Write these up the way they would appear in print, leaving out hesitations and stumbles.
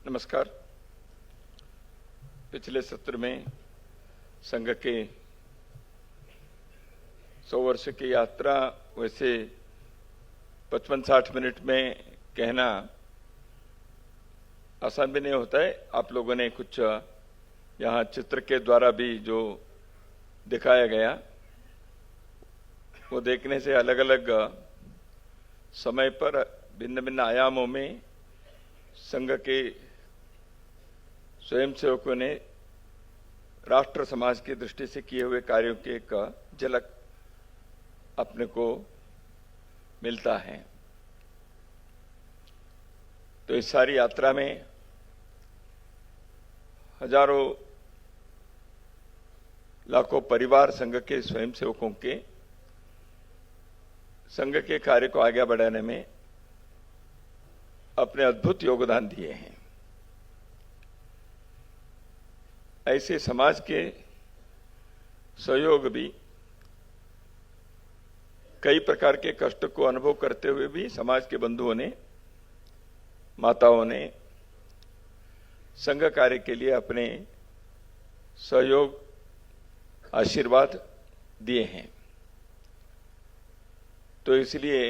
नमस्कार। पिछले सत्र में संघ के 100 वर्ष की यात्रा वैसे 55-60 मिनट में कहना आसान भी नहीं होता है। आप लोगों ने कुछ यहाँ चित्र के द्वारा भी जो दिखाया गया वो देखने से अलग अलग समय पर भिन्न भिन्न आयामों में संघ के स्वयंसेवकों ने राष्ट्र समाज की दृष्टि से किए हुए कार्यों की एक झलक अपने को मिलता है। तो इस सारी यात्रा में हजारों लाखों परिवार संघ के स्वयंसेवकों के संघ के कार्य को आगे बढ़ाने में अपने अद्भुत योगदान दिए हैं। ऐसे समाज के सहयोग भी कई प्रकार के कष्ट को अनुभव करते हुए भी समाज के बंधुओं ने, माताओं ने संघ कार्य के लिए अपने सहयोग, आशीर्वाद दिए हैं। तो इसलिए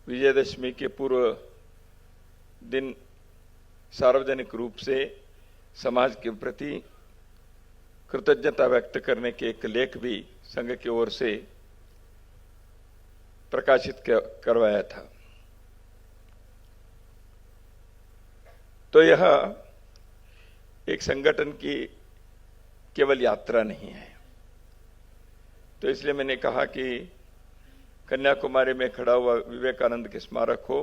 विजयदशमी के पूर्व दिन सार्वजनिक रूप से समाज के प्रति कृतज्ञता व्यक्त करने के एक लेख भी संघ की ओर से प्रकाशित करवाया था। तो यह एक संगठन की केवल यात्रा नहीं है। तो इसलिए मैंने कहा कि कन्याकुमारी में खड़ा हुआ विवेकानंद के स्मारक हो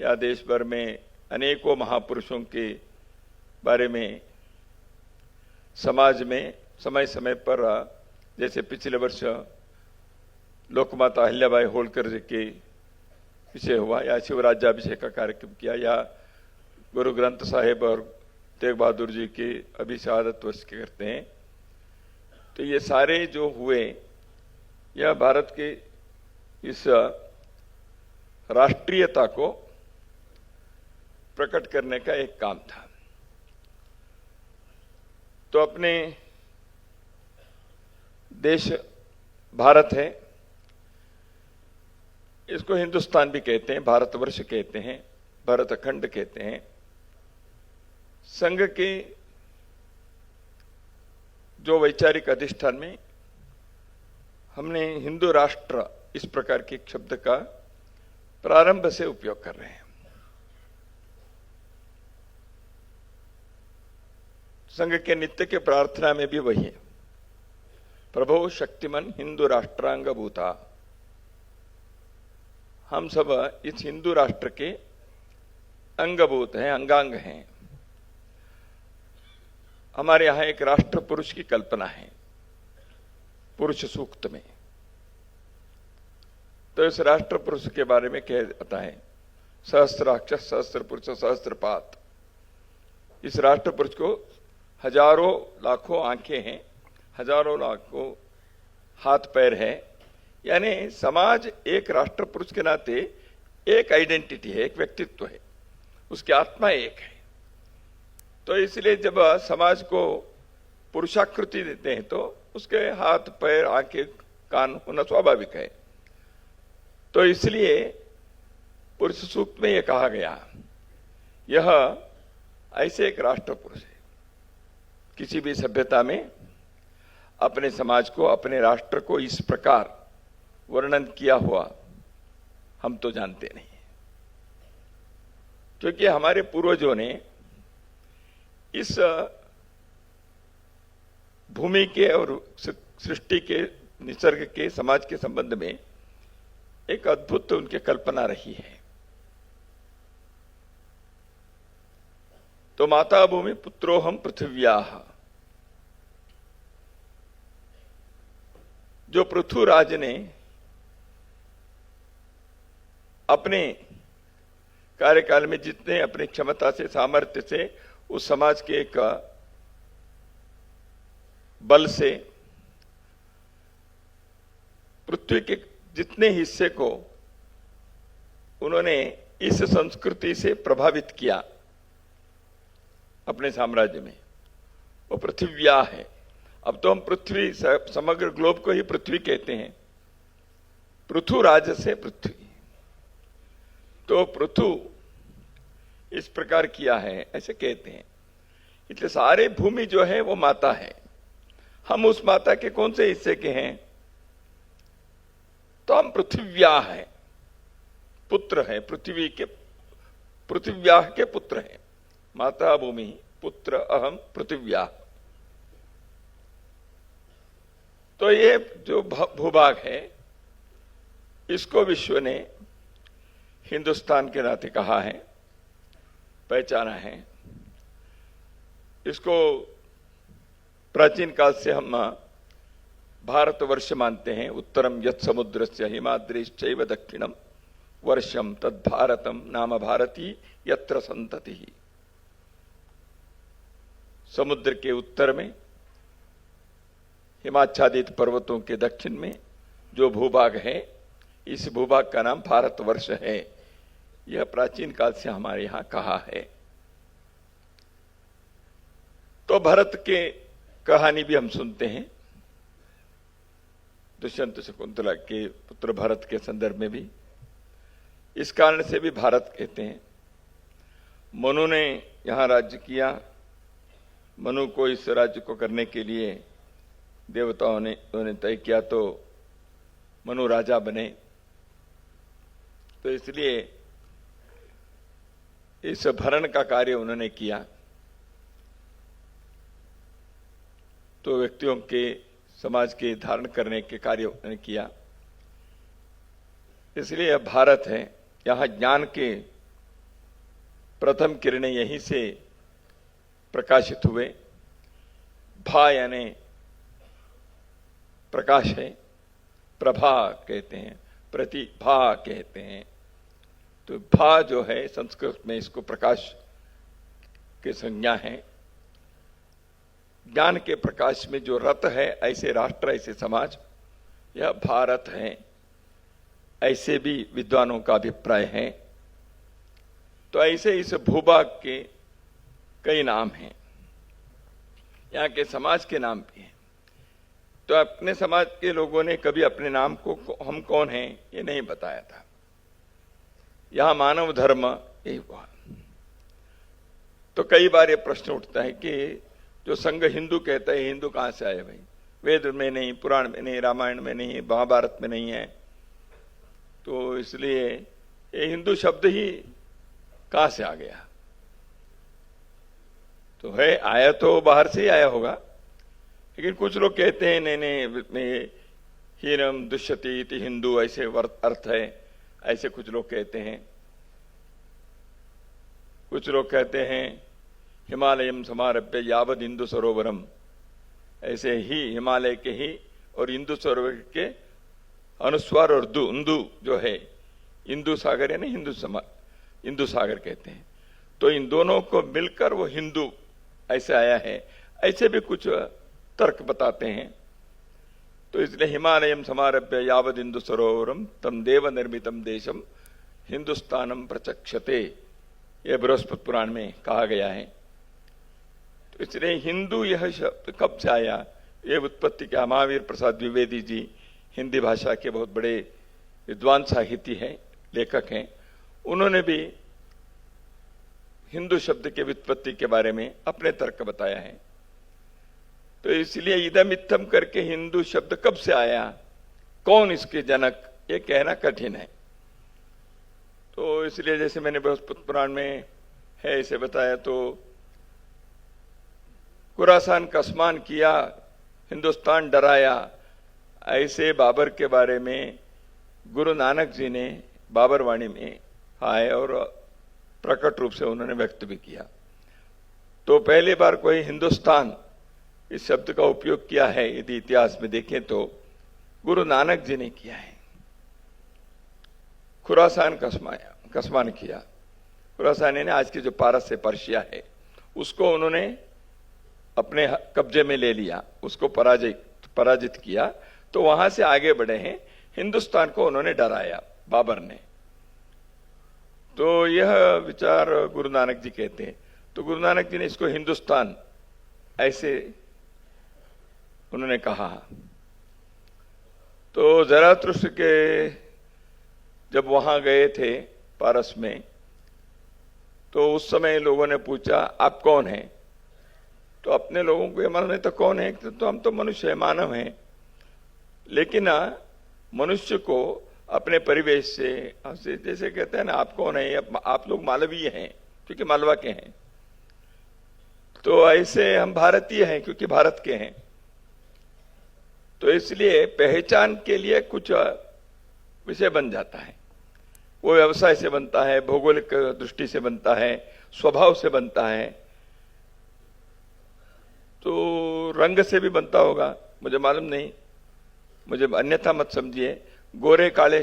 या देश भर में अनेकों महापुरुषों के बारे में समाज में समय समय पर, जैसे पिछले वर्ष लोकमाता अहिल्याबाई होलकर जी के विषय हुआ या शिवराज्याभिषेक का कार्यक्रम किया या गुरु ग्रंथ साहिब और तेग बहादुर जी के अभी शहादत वर्ष के करते हैं। तो ये सारे जो हुए यह भारत के इस राष्ट्रीयता को प्रकट करने का एक काम था। तो अपने देश भारत है, इसको हिंदुस्तान भी कहते हैं, भारतवर्ष कहते हैं, भरतखंड कहते हैं। संघ के जो वैचारिक अधिष्ठान में हमने हिंदू राष्ट्र इस प्रकार के शब्द का प्रारंभ से उपयोग कर रहे हैं। संघ के नित्य के प्रार्थना में भी वही है, प्रभो शक्तिमान हिंदू राष्ट्रांग भूता। हम सब इस हिंदू राष्ट्र के अंगभूत हैं, अंगांग हैं। हमारे यहां एक राष्ट्र पुरुष की कल्पना है पुरुष सूक्त में। तो इस राष्ट्र पुरुष के बारे में कह जाता है, सहस्त्राक्ष सहस्त्र पुरुष सहस्त्रपात। इस राष्ट्र पुरुष को हजारों लाखों आंखें हैं, हजारों लाखों हाथ पैर है। यानी समाज एक राष्ट्र पुरुष के नाते एक आइडेंटिटी है, एक व्यक्तित्व है, उसकी आत्मा एक है। तो इसलिए जब समाज को पुरुषाकृति देते हैं तो उसके हाथ पैर आंखें कान होना स्वाभाविक है। तो इसलिए पुरुष सूक्त में यह कहा गया, यह ऐसे एक राष्ट्र पुरुष है। किसी भी सभ्यता में अपने समाज को, अपने राष्ट्र को इस प्रकार वर्णन किया हुआ हम तो जानते नहीं, क्योंकि हमारे पूर्वजों ने इस भूमि के और सृष्टि के, निसर्ग के, समाज के संबंध में एक अद्भुत उनकी कल्पना रही है। तो माता भूमि पुत्रोहम पृथिव्याः, जो पृथ्वीराज ने अपने कार्यकाल में जितने अपनी क्षमता से, सामर्थ्य से उस समाज के एक बल से पृथ्वी के जितने हिस्से को उन्होंने इस संस्कृति से प्रभावित किया, अपने साम्राज्य में, वो पृथिव्या है। अब तो हम पृथ्वी, समग्र ग्लोब को ही पृथ्वी कहते हैं। पृथु राज से पृथ्वी, तो पृथु इस प्रकार किया है ऐसे कहते हैं। इसलिए सारे भूमि जो है वो माता है। हम उस माता के कौन से हिस्से के हैं? तो हम पृथिव्या है, पुत्र है, पृथ्वी के, पृथिव्या के पुत्र है। माता भूमि, पुत्र अहम पृथिव्या। तो ये जो भूभाग है, इसको विश्व ने हिंदुस्तान के नाते कहा है, पहचाना है। इसको प्राचीन काल से हम भारतवर्ष मानते हैं। उत्तरम यत् समुद्रस्य हिमाद्रिश्चैव दक्षिणम वर्षम तद भारतम नाम भारती यत्र संतति। समुद्र के उत्तर में, हिमाच्छादित पर्वतों के दक्षिण में जो भूभाग है, इस भूभाग का नाम भारतवर्ष है। यह प्राचीन काल से हमारे यहां कहा है। तो भरत के कहानी भी हम सुनते हैं, दुष्यंत शकुंतला के पुत्र भरत के संदर्भ में भी। इस कारण से भी भारत कहते हैं। मनु ने यहां राज्य किया। मनु को इस राज्य को करने के लिए देवताओं ने तय किया, तो मनु राजा बने। तो इसलिए इस भरण का कार्य उन्होंने किया। तो व्यक्तियों के, समाज के धारण करने के कार्य उन्होंने किया। इसलिए यह भारत है। यहां ज्ञान के प्रथम किरणें यहीं से प्रकाशित हुए। भा यानी प्रकाश है, प्रभा कहते हैं, प्रतिभा कहते हैं। तो भा जो है संस्कृत में, इसको प्रकाश के संज्ञा है। ज्ञान के प्रकाश में जो रत है, ऐसे राष्ट्र, ऐसे समाज, यह भारत है। ऐसे भी विद्वानों का अभिप्राय है। तो ऐसे इस भूभाग के कई नाम हैं, यहाँ के समाज के नाम भी हैं। तो अपने समाज के लोगों ने कभी अपने नाम को हम कौन हैं ये नहीं बताया था। यहां मानव धर्म यही हुआ। तो कई बार ये प्रश्न उठता है कि जो संघ हिंदू कहता है, हिंदू कहां से आए भाई? वेद में नहीं, पुराण में नहीं, रामायण में नहीं, महाभारत में नहीं है। तो इसलिए ये हिंदू शब्द ही कहां से आ गया? तो है, आया तो बाहर से ही आया होगा। लेकिन कुछ लोग कहते हैं नहीं, हीनम दुष्यति इति हिंदू ऐसे अर्थ है, ऐसे कुछ लोग कहते हैं। कुछ लोग कहते हैं हिमालयम समारभ्य यावद इंदु सरोवरम, ऐसे ही हिमालय के ही और इंदु सरोवर के अनुस्वार और इंदु जो है, इंदु सागर है ना, इंदु सागर कहते हैं। तो इन दोनों को मिलकर वो हिंदू ऐसे आया है। ऐसे भी कुछ तर्क बताते हैं। तो इसलिए हिमालयम समारभ्य यावद इंदु सरोवरम तम देव निर्मितम देशम हिंदुस्तानम प्रचक्षते, यह बृहस्पति पुराण में कहा गया है। तो इसलिए हिंदू यह शब्द कब से आया, ये उत्पत्ति क्या? महावीर प्रसाद द्विवेदी जी हिंदी भाषा के बहुत बड़े विद्वान साहिती हैं, लेखक हैं। उन्होंने भी हिंदू शब्द के व्युत्पत्ति के बारे में अपने तर्क बताया है। तो इसलिए इदम इत्थम करके हिंदू शब्द कब से आया, कौन इसके जनक, ये कहना कठिन है। तो इसलिए जैसे मैंने बृहस्पति पुराण में है इसे बताया, तो खुरासान कसमान किया, हिंदुस्तान डराया, ऐसे बाबर के बारे में गुरु नानक जी ने बाबर वाणी में आए और प्रकट रूप से उन्होंने व्यक्त भी किया। तो पहली बार कोई हिंदुस्तान इस शब्द का उपयोग किया है यदि इतिहास में देखें तो गुरु नानक जी ने किया है। खुरासान कसमान किया। खुरासान ने आज की जो पारस से पर्शिया है उसको उन्होंने अपने कब्जे में ले लिया, उसको पराजित किया। तो वहां से आगे बढ़े हैं, हिंदुस्तान को उन्होंने डराया बाबर ने। तो यह विचार गुरु नानक जी कहते हैं। तो गुरु नानक जी ने इसको हिंदुस्तान ऐसे उन्होंने कहा। तो ज़राथुस्त्र के जब वहां गए थे पारस में, तो उस समय लोगों ने पूछा आप कौन हैं? तो अपने लोगों को ये मालूम नहीं तो कौन है, तो हम तो मनुष्य है, मानव हैं। लेकिन मनुष्य को अपने परिवेश से जैसे कहते हैं ना आप कौन है, आप लोग मालवीय हैं क्योंकि मालवा के हैं, तो ऐसे हम भारतीय हैं क्योंकि भारत के हैं। तो इसलिए पहचान के लिए कुछ विषय बन जाता है। वो व्यवसाय से बनता है, भौगोलिक दृष्टि से बनता है, स्वभाव से बनता है, तो रंग से भी बनता होगा, मुझे मालूम नहीं, मुझे अन्यथा मत समझिए। गोरे काले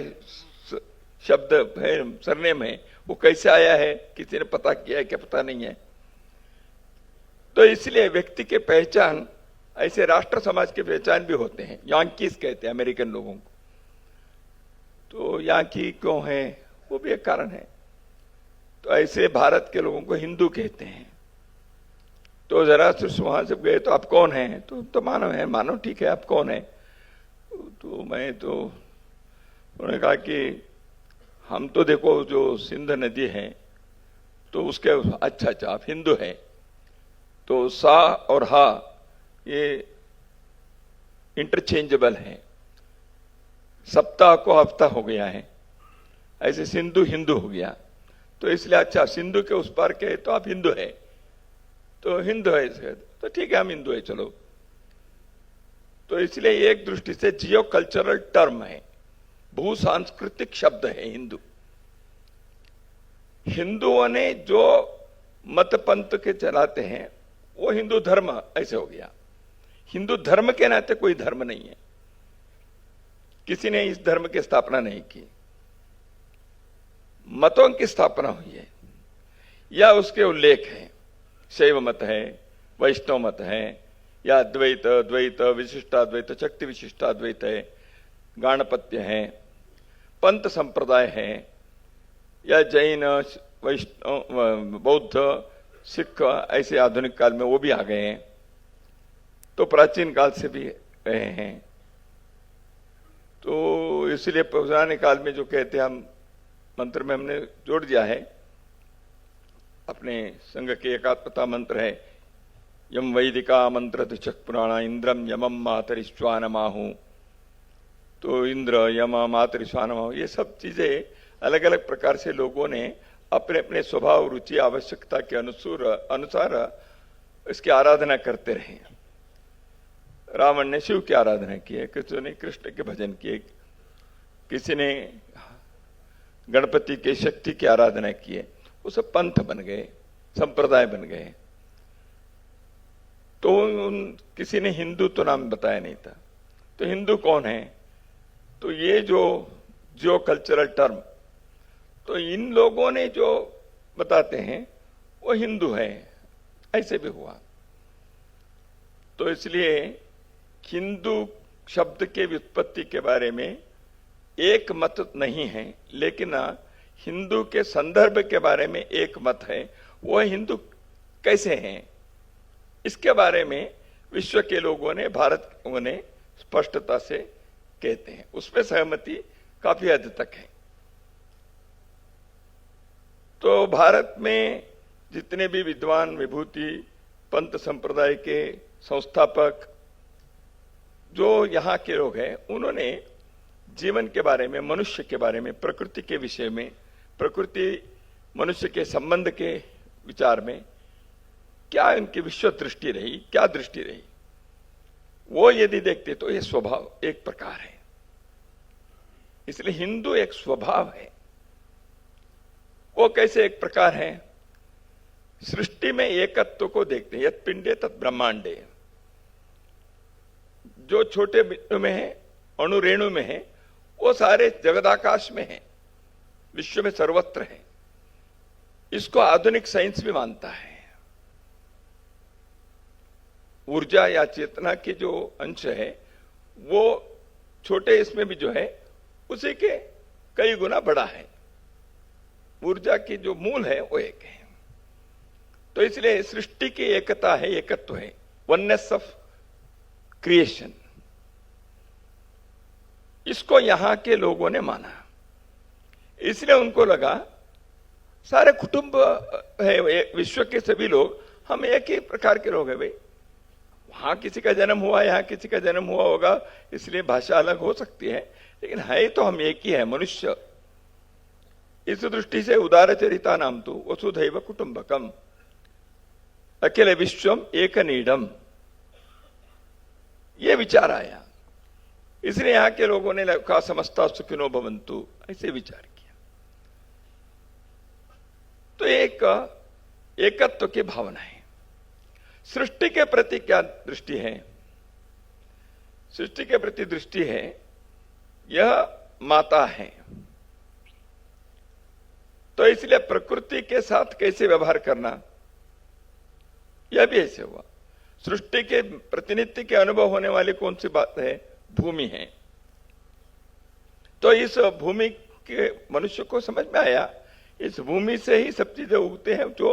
शब्द है सरनेम है, वो कैसे आया है किसी ने पता किया है क्या पता नहीं है। तो इसलिए व्यक्ति के पहचान ऐसे राष्ट्र समाज के पहचान भी होते हैं। यांकीस कहते हैं अमेरिकन लोगों को, तो यांकी क्यों है वो भी एक कारण है। तो ऐसे भारत के लोगों को हिंदू कहते हैं। तो जरा वहां से गए तो आप कौन हैं? तो मानव है। मानव ठीक है, आप कौन है? तो मैं तो उन्होंने कहा कि हम तो देखो जो सिंध नदी है तो उसके अच्छा आप हिंदू हैं। तो सा और हा ये इंटरचेंजेबल है, सप्ताह को हफ्ता हो गया है, ऐसे सिंधु हिंदू हो गया। तो इसलिए अच्छा सिंधु के उस पार के तो आप हिंदू है, तो हिंदू है तो ठीक है हम हिंदू है चलो। तो इसलिए एक दृष्टि से जियो कल्चरल टर्म है, भू सांस्कृतिक शब्द है हिंदू। हिंदुओं ने जो मत पंथ के चलाते हैं वो हिंदू धर्म ऐसे हो गया। हिंदू धर्म के नाते कोई धर्म नहीं है, किसी ने इस धर्म की स्थापना नहीं की। मतों की स्थापना हुई है या उसके उल्लेख है। शैव मत है, वैष्णव मत है, या द्वैत द्वैत विशिष्टाद्वैत शक्ति विशिष्टाद्वैत है, गाणपत्य है, पंथ संप्रदाय है, या जैन वैष्णव बौद्ध सिख ऐसे आधुनिक काल में वो भी आ गए हैं, तो प्राचीन काल से भी रहे हैं। तो इसलिए पुराने काल में जो कहते हैं हम मंत्र में हमने जोड़ दिया है, अपने संघ के एकात्मता मंत्र है यम वैदिका मंत्र चक पुराणा इंद्रम यमम मातरिश्वान माहू। तो इंद्र यम मातरिश्वान माहू ये सब चीजें अलग अलग प्रकार से लोगों ने अपने अपने स्वभाव रुचि आवश्यकता के अनुसार इसकी आराधना करते रहे। रावण ने शिव की आराधना की है, किसी ने कृष्ण के भजन किए, किसी ने गणपति के शक्ति की आराधना की है। वो सब पंथ बन गए, संप्रदाय बन गए। तो किसी ने हिंदू तो नाम बताया नहीं था। तो हिंदू कौन है? तो ये जो कल्चरल टर्म, तो इन लोगों ने जो बताते हैं वो हिंदू है, ऐसे भी हुआ। तो इसलिए हिंदू शब्द के व्युत्पत्ति के बारे में एक मत नहीं है, लेकिन हिंदू के संदर्भ के बारे में एक मत है। वो हिंदू कैसे हैं इसके बारे में विश्व के लोगों ने, भारत के लोगों ने स्पष्टता से कहते हैं, उसमें सहमति काफी हद तक है। तो भारत में जितने भी विद्वान विभूति पंथ संप्रदाय के संस्थापक जो यहाँ के लोग हैं, उन्होंने जीवन के बारे में, मनुष्य के बारे में, प्रकृति के विषय में, प्रकृति मनुष्य के संबंध के विचार में क्या इनकी विश्व दृष्टि रही, क्या दृष्टि रही, वो यदि देखते तो ये स्वभाव एक प्रकार है। इसलिए हिंदू एक स्वभाव है। वो कैसे एक प्रकार है? सृष्टि में एकत्व को देखते हैं, यत् पिंडे तत् ब्रह्मांडे। जो छोटे बिंदु में है, अणु रेणु में है, वो सारे जगदाकाश में है, विश्व में सर्वत्र है। इसको आधुनिक साइंस भी मानता है। ऊर्जा या चेतना के जो अंश है वो छोटे इसमें भी जो है उसी के कई गुना बड़ा है। ऊर्जा की जो मूल है वो एक है। तो इसलिए सृष्टि की एकता है, एकत्व है, वननेस ऑफ क्रिएशन। इसको यहां के लोगों ने माना, इसलिए उनको लगा सारे कुटुंब है, विश्व के सभी लोग हम एक ही प्रकार के लोग हैं भाई। वहां किसी का जन्म हुआ, यहां किसी का जन्म हुआ होगा, इसलिए भाषा अलग हो सकती है, लेकिन है तो हम एक ही है, मनुष्य। इस दृष्टि से उदारचरिता नाम तो वसुधैव कुटुंबकम, अकेले विश्वम एक नीडम, ये विचार आया। इसलिए यहां के लोगों ने कहा समस्ता सुखिनो भवन्तु, ऐसे विचार किया। तो एक एकत्व की भावना है। सृष्टि के प्रति क्या दृष्टि है? सृष्टि के प्रति दृष्टि है, यह माता है, तो इसलिए प्रकृति के साथ कैसे व्यवहार करना, यह भी ऐसे हुआ। सृष्टि के प्रतिनिधि के अनुभव होने वाली कौन सी बात है? भूमि है। तो इस भूमि के मनुष्य को समझ में आया, इस भूमि से ही सब चीजें उगते हैं जो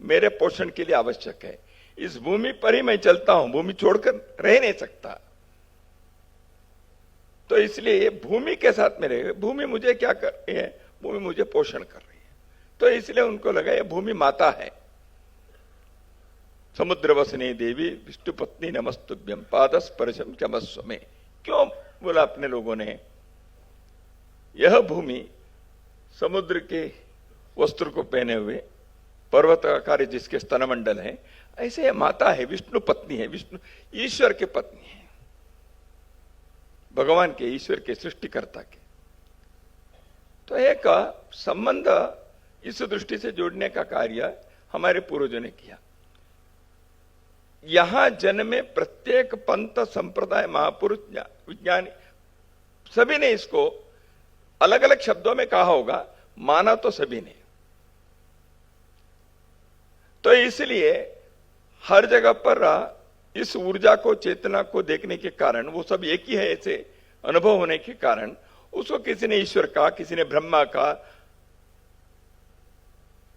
मेरे पोषण के लिए आवश्यक है। इस भूमि पर ही मैं चलता हूं, भूमि छोड़कर रह नहीं सकता। तो इसलिए भूमि के साथ में रहे। भूमि मुझे क्या कर रही है? भूमि मुझे पोषण कर रही है। तो इसलिए उनको लगा ये भूमि माता है। समुद्र वसनी देवी विष्णु पत्नी नमस्तुभ्यम पादस्पर्शम चमस्व में, क्यों बोला अपने लोगों ने? यह भूमि समुद्र के वस्त्र को पहने हुए, पर्वत आकार जिसके स्तनमंडल है, ऐसे माता है, विष्णु पत्नी है, विष्णु ईश्वर के पत्नी है, भगवान के, ईश्वर के, सृष्टिकर्ता के। तो एक संबंध इस दृष्टि से जोड़ने का कार्य हमारे पूर्वजों ने किया। यहां जन्मे प्रत्येक पंथ, संप्रदाय, महापुरुष, विज्ञानी, सभी ने इसको अलग अलग शब्दों में कहा होगा, माना तो सभी ने। तो इसलिए हर जगह पर इस ऊर्जा को, चेतना को देखने के कारण, वो सब एक ही है ऐसे अनुभव होने के कारण, उसको किसी ने ईश्वर कहा, किसी ने ब्रह्मा कहा।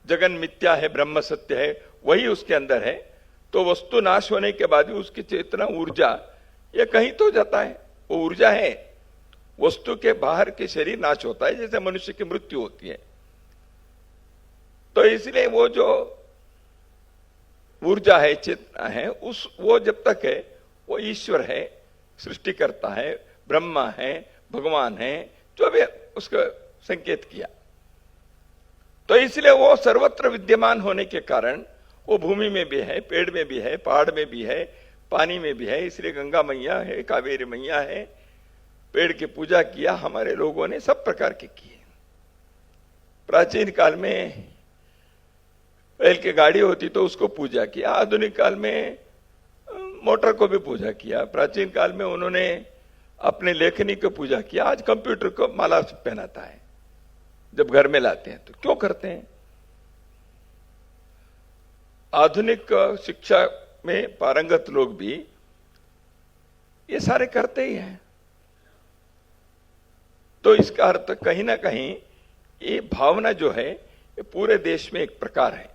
जगन मिथ्या है, ब्रह्म सत्य है, वही उसके अंदर है। तो वस्तु नाश होने के बाद भी उसकी चेतना, ऊर्जा, ये कहीं तो जाता है, वो ऊर्जा है। वस्तु के बाहर के शरीर नाश होता है, जैसे मनुष्य की मृत्यु होती है। तो इसलिए वो जो ऊर्जा है, चेतना है, वो जब तक है, वो ईश्वर है, सृष्टिकर्ता है, ब्रह्मा है, भगवान है, जो भी उसका संकेत किया। तो इसलिए वो सर्वत्र विद्यमान होने के कारण वो भूमि में भी है, पेड़ में भी है, पहाड़ में भी है, पानी में भी है। इसलिए गंगा मैया है, कावेरी मैया है। पेड़ की पूजा किया हमारे लोगों ने, सब प्रकार के किए। प्राचीन काल में बैल की गाड़ी होती तो उसको पूजा किया, आधुनिक काल में मोटर को भी पूजा किया, प्राचीन काल में उन्होंने अपने लेखनी को पूजा किया, आज कंप्यूटर को माला पहनाता है जब घर में लाते हैं। तो क्यों करते हैं? आधुनिक शिक्षा में पारंगत लोग भी ये सारे करते ही हैं। तो इसका अर्थ कहीं ना कहीं ये भावना जो है, ये पूरे देश में एक प्रकार है।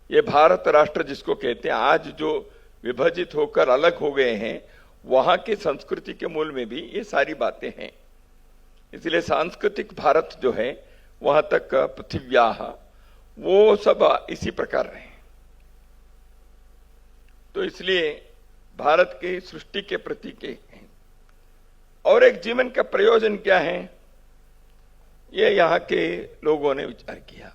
ये भारत राष्ट्र जिसको कहते हैं, आज जो विभाजित होकर अलग हो गए हैं, वहां की संस्कृति के मूल में भी ये सारी बातें हैं। इसलिए सांस्कृतिक भारत जो है, वहां तक पृथिव्या, वो सब इसी प्रकार रहे। तो इसलिए भारत की सृष्टि के प्रतीक हैं। और एक जीवन का प्रयोजन क्या है, ये यहाँ के लोगों ने विचार किया।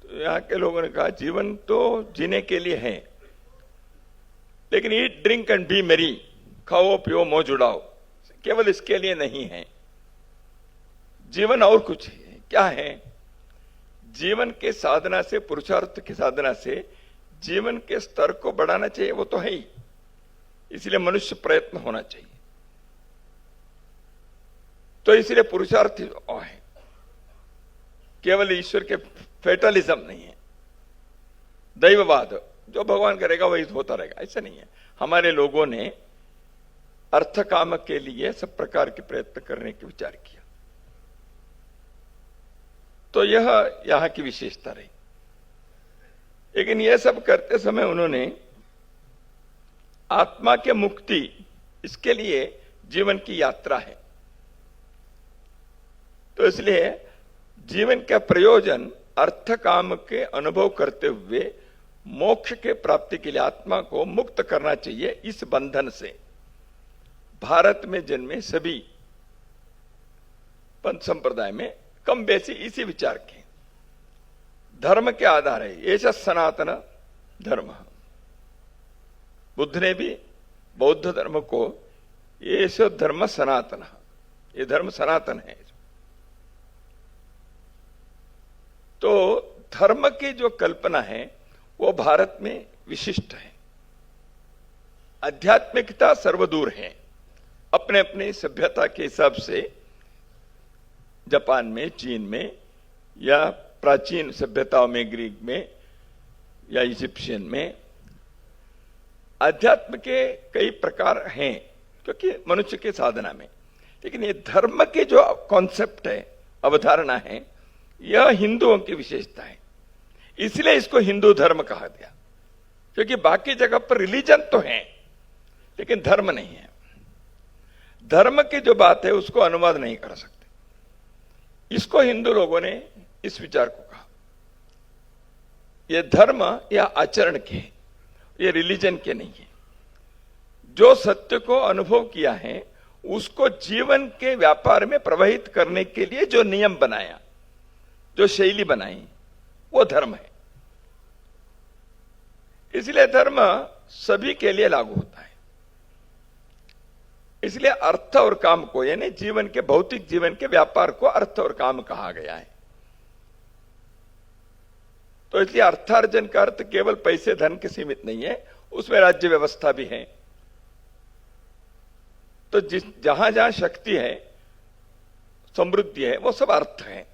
तो यहाँ के लोगों ने कहा जीवन तो जीने के लिए है, लेकिन ईट ड्रिंक एंड बी मेरी, खाओ पियो मौज उड़ाओ, केवल इसके लिए नहीं है। जीवन और कुछ है। क्या है? जीवन के साधना से, पुरुषार्थ की साधना से जीवन के स्तर को बढ़ाना चाहिए, वो तो है ही। इसलिए मनुष्य प्रयत्न होना चाहिए। तो इसलिए पुरुषार्थ है, केवल ईश्वर के फेटलिज्म नहीं है, दैववाद, जो भगवान करेगा वही होता रहेगा, ऐसा नहीं है। हमारे लोगों ने अर्थ काम के लिए सब प्रकार के प्रयत्न करने के विचार किया। तो यह यहां की विशेषता रही। लेकिन यह सब करते समय उन्होंने आत्मा के मुक्ति, इसके लिए जीवन की यात्रा है। तो इसलिए जीवन का प्रयोजन अर्थ काम के अनुभव करते हुए मोक्ष के प्राप्ति के लिए आत्मा को मुक्त करना चाहिए इस बंधन से। भारत में जन्मे सभी पंथ संप्रदाय में कम बेसी इसी विचार के धर्म के आधार है। ये सनातन धर्म, बुद्ध ने भी बौद्ध धर्म को ये धर्म सनातन, ये धर्म सनातन है। तो धर्म की जो कल्पना है वो भारत में विशिष्ट है। आध्यात्मिकता सर्वदूर है, अपने अपने सभ्यता के हिसाब से जापान में, चीन में, या प्राचीन सभ्यताओं में ग्रीक में या इजिप्शियन में अध्यात्म के कई प्रकार हैं, क्योंकि मनुष्य के साधना में। लेकिन ये धर्म के जो कॉन्सेप्ट है, अवधारणा है, यह हिंदुओं की विशेषता है। इसलिए इसको हिंदू धर्म कहा गया, क्योंकि बाकी जगह पर रिलीजन तो है लेकिन धर्म नहीं है। धर्म की जो बात है उसको अनुवाद नहीं कर सकते। इसको हिंदू लोगों ने इस विचार को कहा, यह धर्म या आचरण के, ये रिलीजन के नहीं है। जो सत्य को अनुभव किया है उसको जीवन के व्यापार में प्रवाहित करने के लिए जो नियम बनाया, जो शैली बनाई, वो धर्म है। इसलिए धर्म सभी के लिए लागू होता है। इसलिए अर्थ और काम को, यानी जीवन के, भौतिक जीवन के व्यापार को अर्थ और काम कहा गया है। तो इसलिए अर्थार्जन का अर्थ केवल पैसे धन के सीमित नहीं है, उसमें राज्य व्यवस्था भी है। तो जहां जहां शक्ति है, समृद्धि है, वो सब अर्थ है।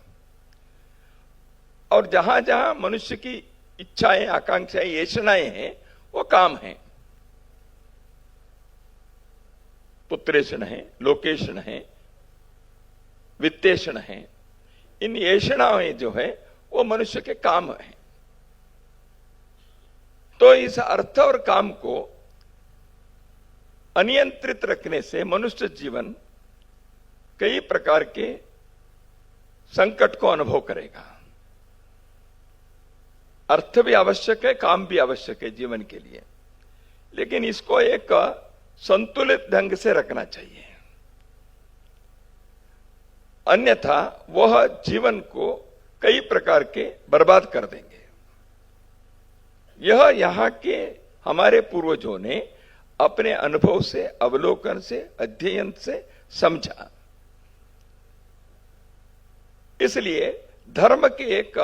और जहां जहां मनुष्य की इच्छाएं, आकांक्षाएं, येषणाएं हैं, वो काम है। पुत्रेषण है, लोकेषण है, वित्तेषण है। इन येषणाएं जो है वो मनुष्य के काम है। तो इस अर्थ और काम को अनियंत्रित रखने से मनुष्य जीवन कई प्रकार के संकट को अनुभव करेगा। अर्थ भी आवश्यक है, काम भी आवश्यक है जीवन के लिए, लेकिन इसको एक संतुलित ढंग से रखना चाहिए, अन्यथा वह जीवन को कई प्रकार के बर्बाद कर देंगे। यह यहां के हमारे पूर्वजों ने अपने अनुभव से, अवलोकन से, अध्ययन से समझा। इसलिए धर्म के एक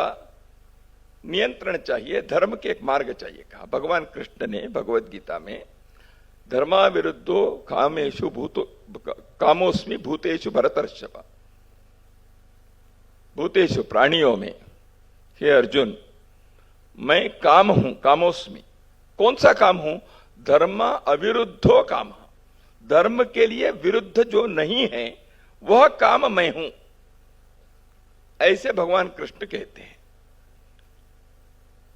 नियंत्रण चाहिए, धर्म के एक मार्ग चाहिए कहा। भगवान कृष्ण ने भगवद गीता में धर्मा विरुद्धो कामेषु भूतो कामोस्मि भूतेषु भरतर्षभ, भूतेषु प्राणियों में, हे अर्जुन मैं काम हूं, कामोस्मि। कौन सा काम हूं? धर्म अविरुद्धो काम, धर्म के लिए विरुद्ध जो नहीं है वह काम मैं हूं, ऐसे भगवान कृष्ण कहते हैं।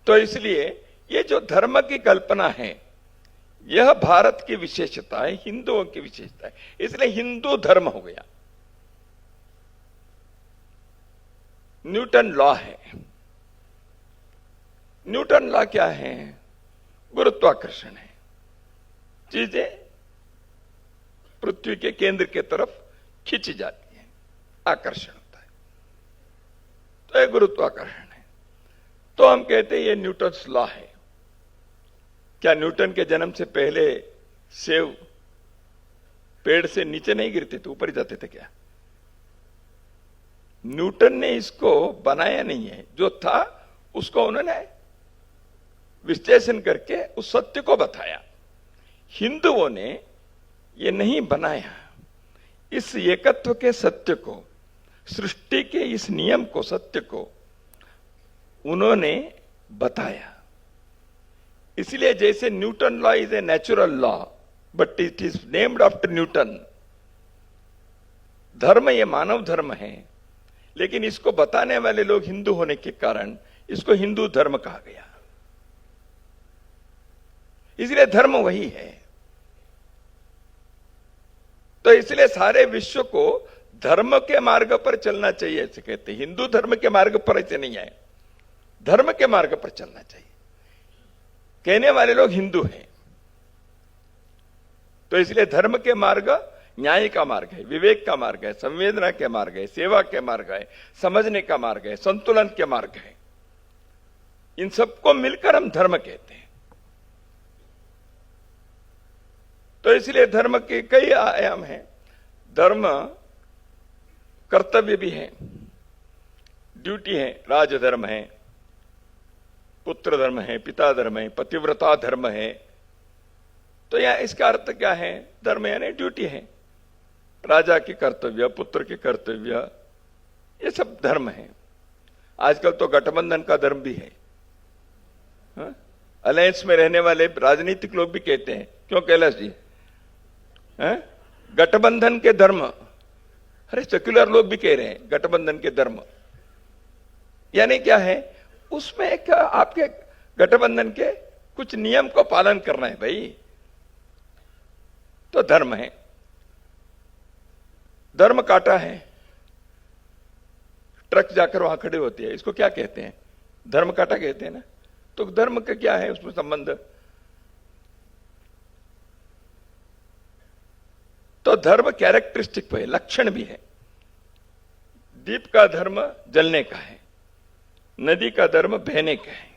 तो इसलिए ये जो धर्म की कल्पना है यह भारत की विशेषता है, हिंदुओं की विशेषता है। इसलिए हिंदू धर्म हो गया। न्यूटन लॉ है। न्यूटन लॉ क्या है? गुरुत्वाकर्षण है। चीजें पृथ्वी के केंद्र की तरफ खींची जाती है, आकर्षण होता है, तो यह गुरुत्वाकर्षण है। तो हम कहते हैं ये न्यूटन्स लॉ है। क्या न्यूटन के जन्म से पहले सेब पेड़ से नीचे नहीं गिरते थे, ऊपर ही जाते थे क्या? न्यूटन ने इसको बनाया नहीं है, जो था उसको उन्होंने विश्लेषण करके उस सत्य को बताया। हिंदुओं ने ये नहीं बनाया, इस एकत्व के सत्य को, सृष्टि के इस नियम को, सत्य को उन्होंने बताया। इसलिए जैसे Newton law is a natural law but it is named after Newton, धर्म ये मानव धर्म है, लेकिन इसको बताने वाले लोग हिंदू होने के कारण इसको हिंदू धर्म कहा गया। इसलिए धर्म वही है। तो इसलिए सारे विश्व को धर्म के मार्ग पर चलना चाहिए ऐसे कहते हैं। हिंदू धर्म के मार्ग पर ऐसे नहीं है, धर्म के मार्ग पर चलना चाहिए। कहने वाले लोग हिंदू हैं, तो इसलिए धर्म के मार्ग न्याय का मार्ग है, विवेक का मार्ग है, संवेदना के मार्ग है, सेवा के मार्ग है, समझने का मार्ग है, संतुलन के मार्ग है। इन सबको मिलकर हम धर्म कहते हैं। तो इसलिए धर्म के कई आयाम हैं। धर्म कर्तव्य भी है, ड्यूटी है, राजधर्म है, पुत्र धर्म है, पिता धर्म है, पतिव्रता धर्म है। तो यह इसका अर्थ क्या है? धर्म यानी ड्यूटी है, राजा के कर्तव्य, पुत्र के कर्तव्य, ये सब धर्म है। आजकल तो गठबंधन का धर्म भी है। अलायंस में रहने वाले राजनीतिक लोग भी कहते हैं, क्यों कैलाश जी? गठबंधन के धर्म, अरे सेक्युलर लोग भी कह रहे हैं गठबंधन के धर्म। यानी क्या है? उसमें एक आपके गठबंधन के कुछ नियम को पालन करना है भाई, तो धर्म है। धर्म काटा है, ट्रक जाकर वहां खड़े होती है, इसको क्या कहते हैं? धर्म काटा कहते हैं ना। तो धर्म का क्या है उसमें संबंध? तो धर्म कैरेक्टरिस्टिक है, लक्षण भी है। दीप का धर्म जलने का है, नदी का धर्म बहने का है।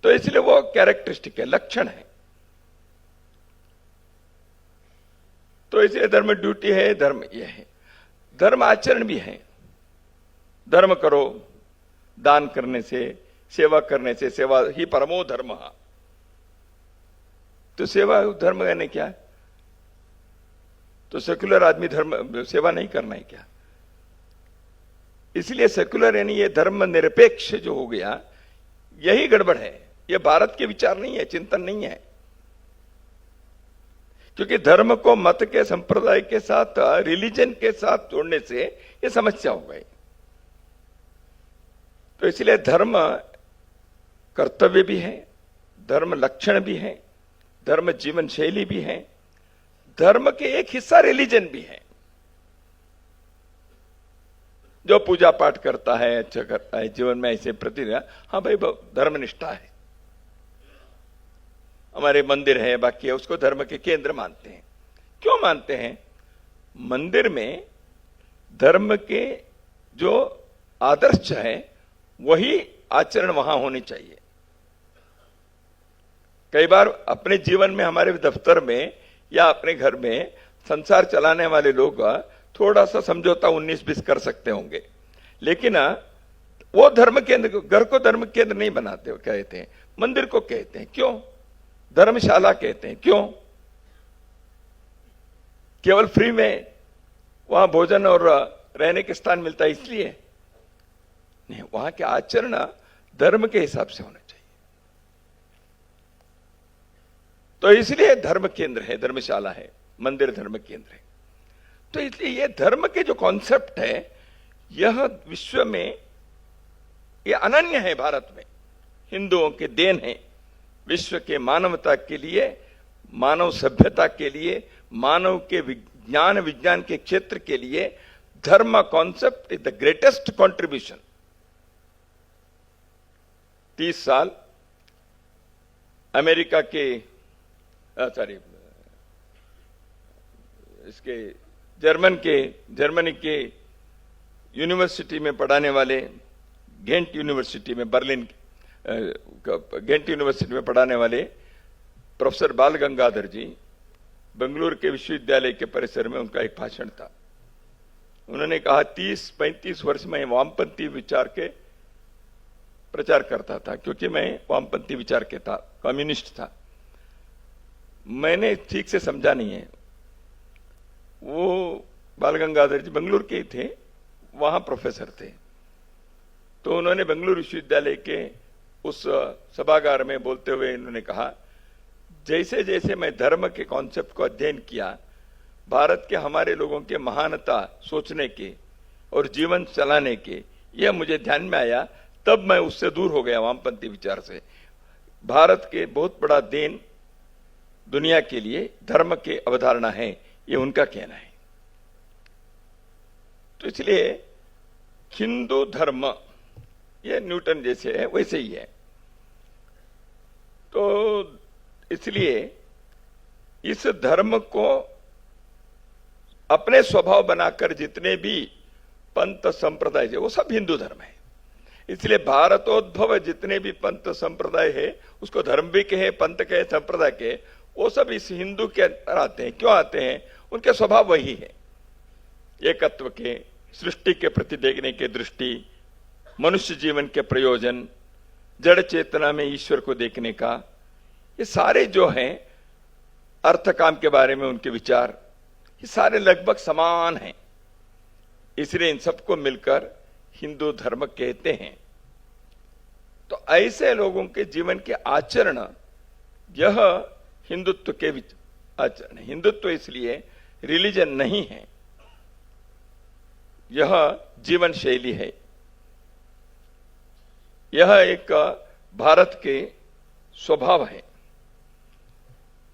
तो इसलिए वो कैरेक्टरिस्टिक है, लक्षण है। तो इसलिए धर्म ड्यूटी है, धर्म ये है। धर्म आचरण भी है। धर्म करो, दान करने से, सेवा करने से, सेवा ही परमो धर्म। तो सेवा धर्म यानी क्या है? तो सेक्युलर आदमी धर्म सेवा नहीं करना है क्या? इसलिए सेक्युलर यानी ये धर्म निरपेक्ष जो हो गया, यही गड़बड़ है। ये भारत के विचार नहीं है, चिंतन नहीं है। क्योंकि धर्म को मत के, संप्रदाय के साथ, रिलीजन के साथ जोड़ने से ये समस्या हो गई। तो इसलिए धर्म कर्तव्य भी है, धर्म लक्षण भी है, धर्म जीवन शैली भी है, धर्म के एक हिस्सा रिलीजन भी है। जो पूजा पाठ करता है, अच्छा करता है, जीवन में ऐसे प्रति, हाँ भाई धर्मनिष्ठा है, हमारे मंदिर है, बाकी है, उसको धर्म के केंद्र मानते हैं। क्यों मानते हैं? मंदिर में धर्म के जो आदर्श है वही आचरण वहां होनी चाहिए। कई बार अपने जीवन में, हमारे दफ्तर में या अपने घर में संसार चलाने वाले लोग थोड़ा सा समझौता 19-20 कर सकते होंगे, लेकिन वो धर्म केंद्र, घर को धर्म केंद्र नहीं बनाते हो, कहते हैं मंदिर को कहते हैं। क्यों? धर्मशाला कहते हैं। क्यों? केवल फ्री में वहां भोजन और रहने के स्थान मिलता है इसलिए नहीं, वहां के आचरण धर्म के हिसाब से होना चाहिए। तो इसलिए धर्म केंद्र है, धर्मशाला है, मंदिर धर्म केंद्र है। तो इसलिए ये धर्म के जो कॉन्सेप्ट है, यह विश्व में ये अनन्य है। भारत में हिंदुओं के देन है। विश्व के मानवता के लिए, मानव सभ्यता के लिए, मानव के विज्ञान के क्षेत्र के लिए धर्म concept is the greatest contribution. 30 साल अमेरिका के जर्मनी के यूनिवर्सिटी में पढ़ाने वाले, गेंट यूनिवर्सिटी में, बर्लिन गेंट यूनिवर्सिटी में पढ़ाने वाले प्रोफेसर बाल गंगाधर जी, बेंगलुरु के विश्वविद्यालय के परिसर में उनका एक भाषण था। उन्होंने कहा 30-35 वर्ष में वामपंथी विचार के प्रचार करता था, क्योंकि मैं वामपंथी विचार के था, कम्युनिस्ट था। मैंने ठीक से समझा नहीं है। वो बाल गंगाधर जी बेंगलुरु के ही थे, वहां प्रोफेसर थे। तो उन्होंने बेंगलुरु विश्वविद्यालय के उस सभागार में बोलते हुए इन्होंने कहा, जैसे जैसे मैं धर्म के कॉन्सेप्ट को अध्ययन किया, भारत के हमारे लोगों के महानता सोचने के और जीवन चलाने के, यह मुझे ध्यान में आया, तब मैं उससे दूर हो गया वामपंथी विचार से। भारत के बहुत बड़ा देन दुनिया के लिए धर्म के अवधारणा है, ये उनका कहना है। तो इसलिए हिंदू धर्म ये न्यूटन जैसे है वैसे ही है। तो इसलिए इस धर्म को अपने स्वभाव बनाकर जितने भी पंथ संप्रदाय है वो सब हिंदू धर्म है। इसलिए भारतोद्भव जितने भी पंथ संप्रदाय है, उसको धर्म भी कहे, पंथ कहे, संप्रदाय कहे, वो सब इस हिंदू के अंदर आते हैं। क्यों आते हैं? उनके स्वभाव वही है, एकत्व के, सृष्टि के प्रति देखने की दृष्टि, मनुष्य जीवन के प्रयोजन, जड़ चेतना में ईश्वर को देखने का, ये सारे जो हैं अर्थ काम के बारे में उनके विचार, ये सारे लगभग समान हैं। इसलिए इन सबको मिलकर हिंदू धर्म कहते हैं। तो ऐसे लोगों के जीवन के आचरण, यह हिंदुत्व के आचरण है। हिंदुत्व इसलिए रिलीजन नहीं है, यह जीवन शैली है। यह एक भारत के स्वभाव है।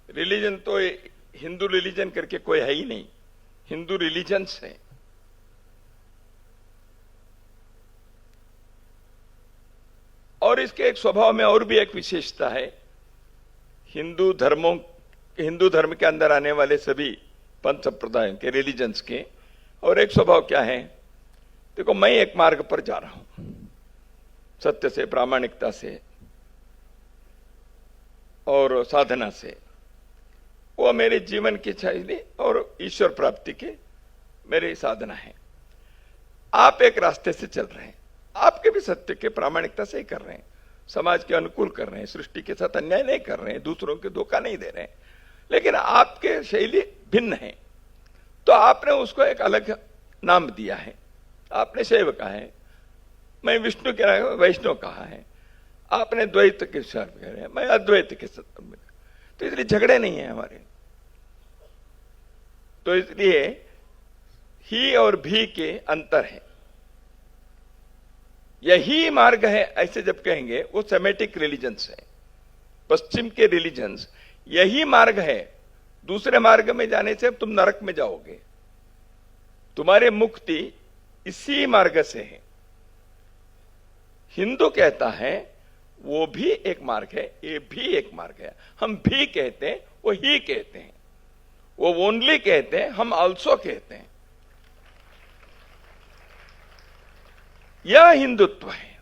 रिलीजन तो हिंदू रिलीजन करके कोई है ही नहीं, हिंदू रिलीजन्स है। और इसके एक स्वभाव में और भी एक विशेषता है। हिंदू धर्म के अंदर आने वाले सभी पंथ संप्रदायों के, रिलीजन्स के, और एक स्वभाव क्या है? देखो, मैं एक मार्ग पर जा रहा हूं, सत्य से, प्रामाणिकता से और साधना से, वो मेरे जीवन की शैली और ईश्वर प्राप्ति के मेरी साधना है। आप एक रास्ते से चल रहे हैं, आपके भी सत्य के, प्रामाणिकता से ही कर रहे हैं, समाज के अनुकूल कर रहे हैं, सृष्टि के साथ अन्याय नहीं कर रहे हैं, दूसरों के धोखा नहीं दे रहे हैं, लेकिन आपके शैली भिन्न है। तो आपने उसको एक अलग नाम दिया है, आपने शैव कहा है, मैं विष्णु के वैष्णव कहा है, आपने द्वैत के साथ कह रहे हैं, मैं अद्वैत के साथ। तो इसलिए झगड़े नहीं है हमारे। तो इसलिए ही और भी के अंतर है। यही मार्ग है ऐसे जब कहेंगे, वो सेमेटिक रिलीजन्स है, पश्चिम के रिलीजन्स, यही मार्ग है। दूसरे मार्ग में जाने से तुम नरक में जाओगे, तुम्हारी मुक्ति इसी मार्ग से है। हिंदू कहता है वो भी एक मार्ग है, ये भी एक मार्ग है। हम भी कहते हैं, वो ही कहते हैं, वो ओनली कहते हैं, हम ऑल्सो कहते हैं। यह हिंदुत्व है।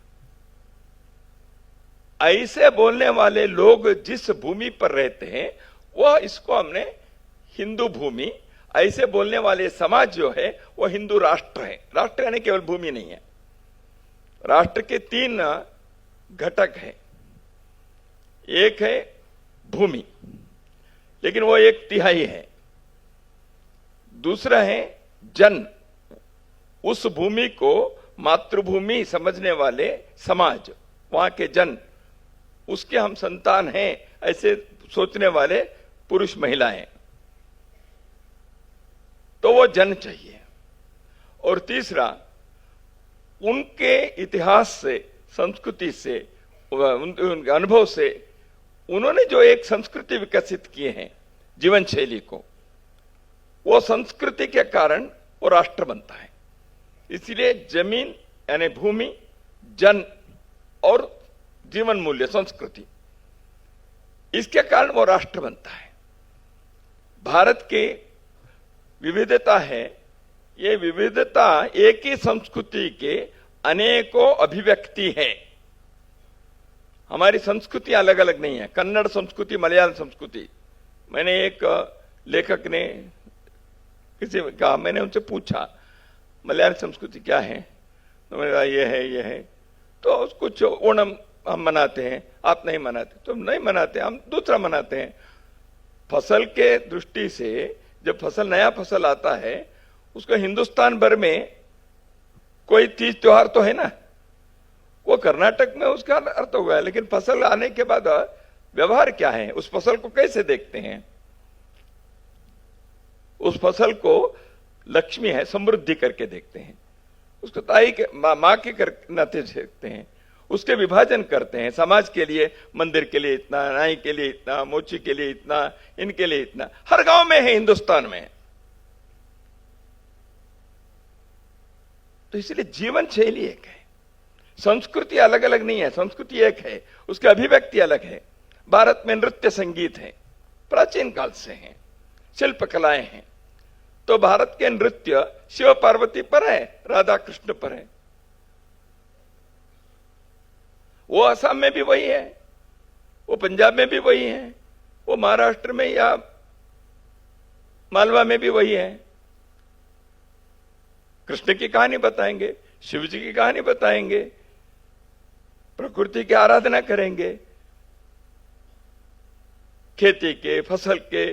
ऐसे बोलने वाले लोग जिस भूमि पर रहते हैं, वह इसको हमने हिंदू भूमि, ऐसे बोलने वाले समाज जो है वो हिंदू राष्ट्र है। राष्ट्र यानी केवल भूमि नहीं है, राष्ट्र के 3 घटक है। एक है भूमि, लेकिन वो 1/3 है। दूसरा है जन, उस भूमि को मातृभूमि समझने वाले समाज, वहां के जन, उसके हम संतान हैं ऐसे सोचने वाले पुरुष महिलाएं, तो वो जन चाहिए। और तीसरा, उनके इतिहास से, संस्कृति से, उनके अनुभव से उन्होंने जो एक संस्कृति विकसित किए हैं, जीवन शैली को, वो संस्कृति के कारण वो राष्ट्र बनता है। इसलिए जमीन यानी भूमि, जन और जीवन मूल्य, संस्कृति, इसके कारण वो राष्ट्र बनता है। भारत की विविधता है, ये विविधता एक ही संस्कृति के अनेकों अभिव्यक्ति है। हमारी संस्कृति अलग अलग नहीं है। कन्नड़ संस्कृति, मलयालम संस्कृति, मैंने एक लेखक ने किसी कहा, मैंने उनसे पूछा मलयालम संस्कृति क्या है, तो मैंने कहा ये है। तो कुछ ओणम हम मनाते हैं, आप नहीं मनाते, तो नहीं मनाते, हम दूसरा मनाते हैं। फसल के दृष्टि से जब नया फसल आता है, उसको हिंदुस्तान भर में कोई तीज त्योहार तो है ना, वो कर्नाटक में उसका अर्थ हो गया, लेकिन फसल आने के बाद व्यवहार क्या है, उस फसल को कैसे देखते हैं? उस फसल को लक्ष्मी है, समृद्धि करके देखते हैं, उसको ताई के माँ के नाते देखते हैं। उसके विभाजन करते हैं। समाज के लिए मंदिर के लिए इतना, नाई के लिए इतना, मोची के लिए इतना, इनके लिए इतना, हर गांव में है हिंदुस्तान में। तो इसलिए जीवन शैली एक है, संस्कृति अलग अलग नहीं है, संस्कृति एक है, उसकी अभिव्यक्ति अलग है। भारत में नृत्य संगीत है, प्राचीन काल से हैं, शिल्प कलाएं हैं। तो भारत के नृत्य शिव पार्वती पर है, राधा कृष्ण पर है। वो असम में भी वही है, वो पंजाब में भी वही है, वो महाराष्ट्र में या मालवा में भी वही है। कृष्ण की कहानी बताएंगे, शिव जी की कहानी बताएंगे, प्रकृति की आराधना करेंगे, खेती के, फसल के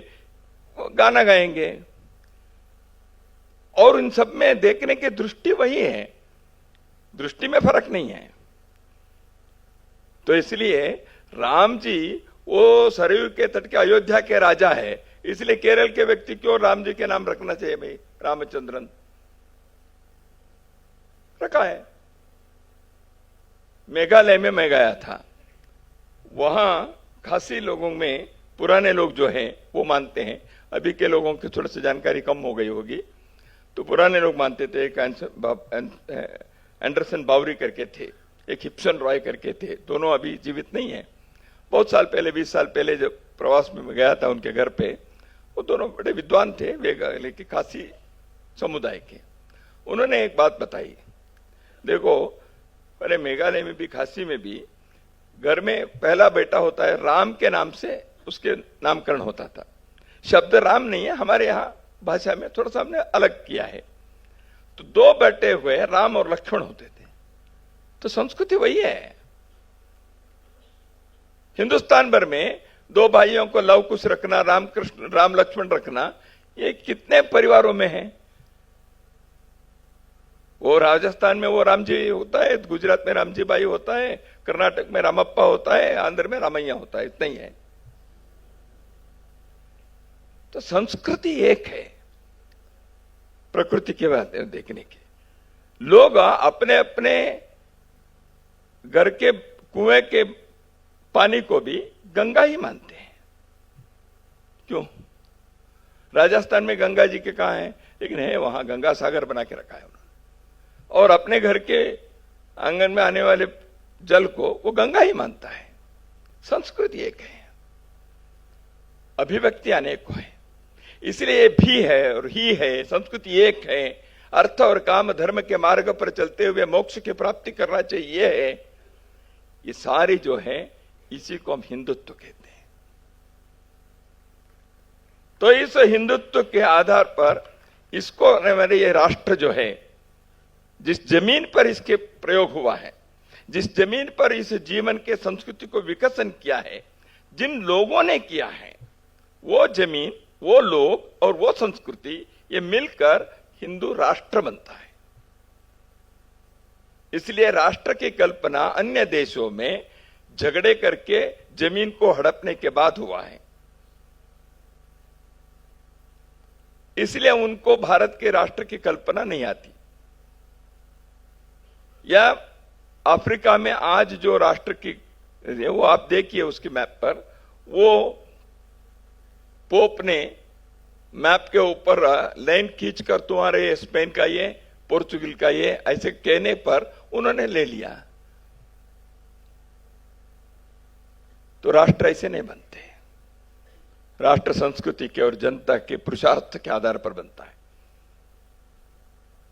गाना गाएंगे। और इन सब में देखने की दृष्टि वही है, दृष्टि में फर्क नहीं है। तो इसलिए राम जी वो सरयू के तट के अयोध्या के राजा है, इसलिए केरल के व्यक्ति क्यों राम जी के नाम रखना चाहिए भाई? रामचंद्रन रखा है। मेघालय में मैं गया था, वहां खासी लोगों में पुराने लोग जो हैं वो मानते हैं, अभी के लोगों की थोड़ी सी जानकारी कम हो गई होगी, तो पुराने लोग मानते थे। एक एंडरसन बावरी करके थे, एक हिप्सन रॉय करके थे, दोनों अभी जीवित नहीं है। बहुत साल पहले, 20 साल पहले जब प्रवास में मैं गया था उनके घर पे, वो दोनों बड़े विद्वान थे, वे के खासी समुदाय के। उन्होंने एक बात बताई, देखो अरे मेघालय में भी, खासी में भी घर में पहला बेटा होता है, राम के नाम से उसके नामकरण होता था। शब्द राम नहीं है, हमारे यहां भाषा में थोड़ा सा हमने अलग किया है। तो दो बेटे हुए राम और लक्ष्मण होते थे। तो संस्कृति वही है। हिंदुस्तान भर में दो भाइयों को लव कुश रखना, राम कृष्ण, राम लक्ष्मण रखना, ये कितने परिवारों में है? वो राजस्थान में वो राम जी होता है, गुजरात में रामजी बाई होता है, कर्नाटक में रामप्पा होता है, आंध्र में रामैया होता है, इतना ही है। तो संस्कृति एक है प्रकृति के बारे देखने की। लोग अपने अपने घर के कुएं के पानी को भी गंगा ही मानते हैं। क्यों? राजस्थान में गंगा जी के कहां है, लेकिन है वहां गंगा सागर बना के रखा है उन्होंने, और अपने घर के आंगन में आने वाले जल को वो गंगा ही मानता है। संस्कृति एक है, अभिव्यक्ति अनेक है, इसलिए भी है और ही है, संस्कृति एक है। अर्थ और काम धर्म के मार्ग पर चलते हुए मोक्ष की प्राप्ति करना चाहिए है। ये सारी जो है, इसी को हम हिंदुत्व कहते हैं। तो इस हिंदुत्व के आधार पर इसको मेरे ये राष्ट्र जो है, जिस जमीन पर इसके प्रयोग हुआ है, जिस जमीन पर इस जीवन के संस्कृति को विकसन किया है, जिन लोगों ने किया है, वो जमीन, वो लोग और वो संस्कृति, ये मिलकर हिंदू राष्ट्र बनता है। इसलिए राष्ट्र की कल्पना अन्य देशों में झगड़े करके जमीन को हड़पने के बाद हुआ है। इसलिए उनको भारत के राष्ट्र की कल्पना नहीं आती। या अफ्रीका में आज जो राष्ट्र की, वो आप देखिए उसकी मैप पर, वो पोप ने मैप के ऊपर लाइन खींचकर तुम्हारे स्पेन का ये, पोर्चुगल का ये, ऐसे कहने पर उन्होंने ले लिया। तो राष्ट्र ऐसे नहीं बनते। राष्ट्र संस्कृति के और जनता के पुरुषार्थ के आधार पर बनता है।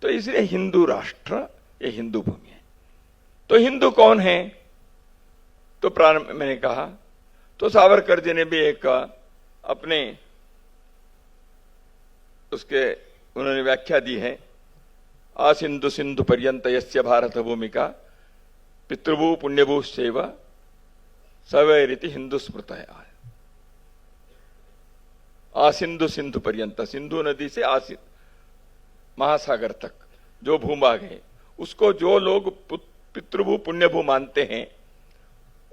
तो इसलिए हिंदू राष्ट्र, ये हिंदू भूमि है। तो हिंदू कौन है? तो प्रारंभ में मैंने कहा, तो सावरकर जी ने भी एक अपने उसके उन्होंने व्याख्या दी है, आसिंधु सिंधु पर्यंत यस्य भारत भूमिका पितृभू पुण्यभू सेव सवैरिति हिंदू स्मृत है। आसिंधु सिंधु पर्यंत, सिंधु नदी से आसिन महासागर तक जो भूभाग है, उसको जो लोग पितृभू पुण्यभू मानते हैं,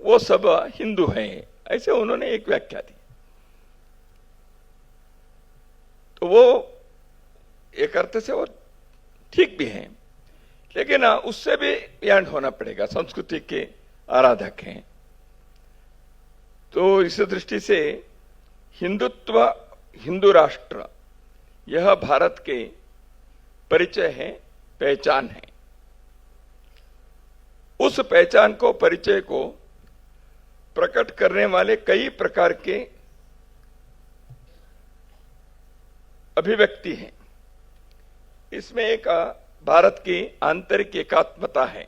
वो सब हिंदू हैं। ऐसे उन्होंने एक व्याख्या दी। तो वो एक अर्थ से वो ठीक भी है, लेकिन उससे भी बियॉन्ड होना पड़ेगा। संस्कृति के आराधक हैं। तो इस दृष्टि से हिंदुत्व, हिंदू राष्ट्र, यह भारत के परिचय है, पहचान है। उस पहचान को, परिचय को प्रकट करने वाले कई प्रकार के अभिव्यक्ति हैं। इसमें एक भारत की आंतरिक एकात्मता है।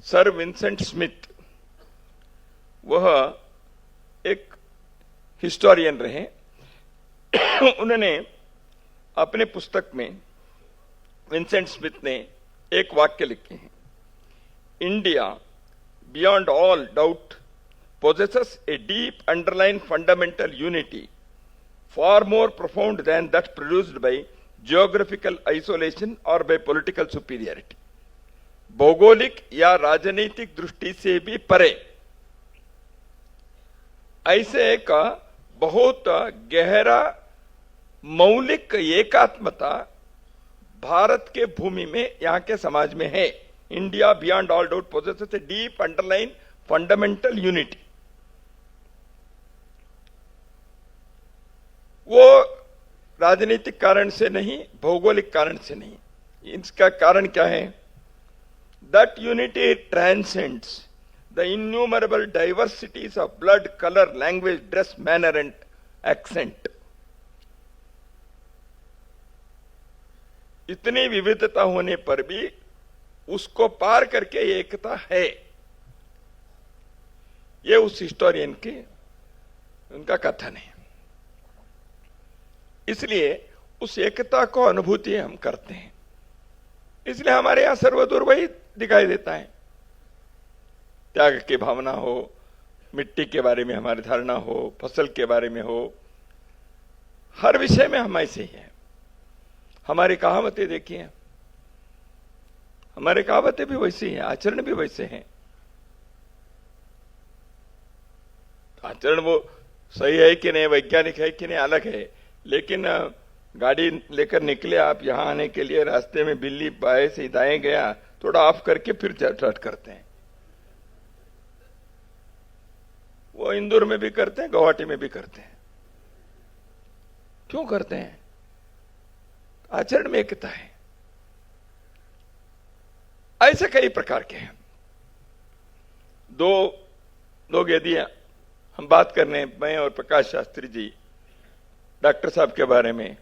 सर विंसेंट स्मिथ, वह एक हिस्टोरियन रहे। उन्होंने अपने पुस्तक में, विंसेंट स्मिथ ने एक वाक्य लिखे हैं, India beyond all doubt possesses a deep underlying fundamental unity far more profound than that produced by geographical isolation or by political superiority। भौगोलिक या राजनीतिक दृष्टि से भी परे ऐसे एक बहुत गहरा मौलिक एकात्मता भारत के भूमि में, यहाँ के समाज में है। India beyond all doubt possesses a deep underline fundamental unity. वो राजनीतिक कारण से नहीं, भौगोलिक कारण से नहीं। इसका कारण क्या है? That unity transcends the innumerable diversities of blood, colour, language, dress, manner and accent. इतनी विविधता होने पर भी उसको पार करके एकता है। ये उस हिस्टोरियन के, उनका कथन है। इसलिए उस एकता को अनुभूति हम करते हैं। इसलिए हमारे यहां सर्वदूर वही दिखाई देता है। त्याग की भावना हो, मिट्टी के बारे में हमारी धारणा हो, फसल के बारे में हो, हर विषय में हम ऐसे ही हैं। हमारी कहावतें देखिए, हमारे कहावतें भी वैसी हैं, आचरण भी वैसे हैं। आचरण वो सही है कि नहीं, वैज्ञानिक है कि नहीं, अलग है। लेकिन गाड़ी लेकर निकले आप यहां आने के लिए, रास्ते में बिल्ली बाएं से दाएं गया, थोड़ा ऑफ करके फिर स्टार्ट करते हैं। वो इंदौर में भी करते हैं, गुवाहाटी में भी करते हैं। क्यों करते हैं? आचरण में एकता है। ऐसे कई प्रकार के हैं। दो लोग यदि हम बात करने, मैं और प्रकाश शास्त्री जी, डॉक्टर साहब के बारे में,